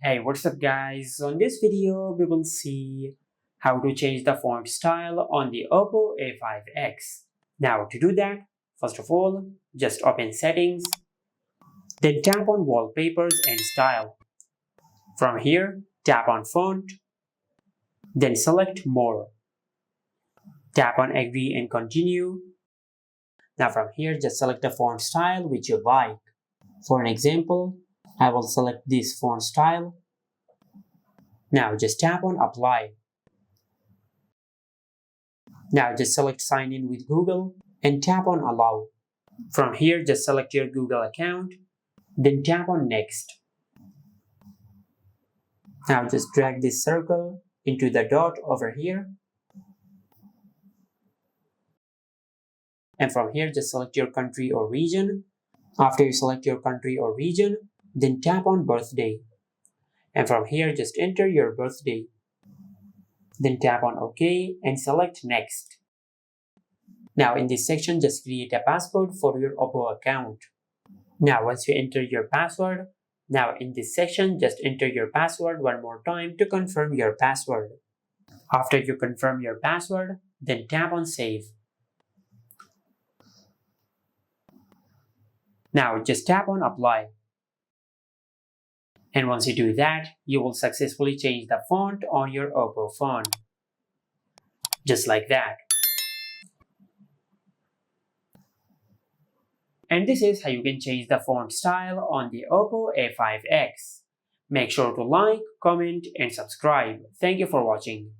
Hey, what's up guys? On this video, we will see how to change the font style on the Oppo A5x. Now to do that, first of all, just open settings, then tap on wallpapers and style. From here, tap on font, then select more. Tap on agree and continue. Now from here, just select the font style which you like. For an example, I will select this font style. Now just tap on apply. Now just select sign in with Google and tap on allow. From here just select your Google account, then tap on next. Now just drag this circle into the dot over here. And from here just select your country or region. After you select your country or region, then tap on birthday. And from here just enter your birthday. Then tap on OK and select next. Now in this section just create a password for your Oppo account. Now once you enter your password, now in this section just enter your password one more time to confirm your password. After you confirm your password, then tap on save. Now just tap on apply. And once you do that, you will successfully change the font on your Oppo phone. Just like that. And this is how you can change the font style on the Oppo A5x. Make sure to like, comment, and subscribe. Thank you for watching.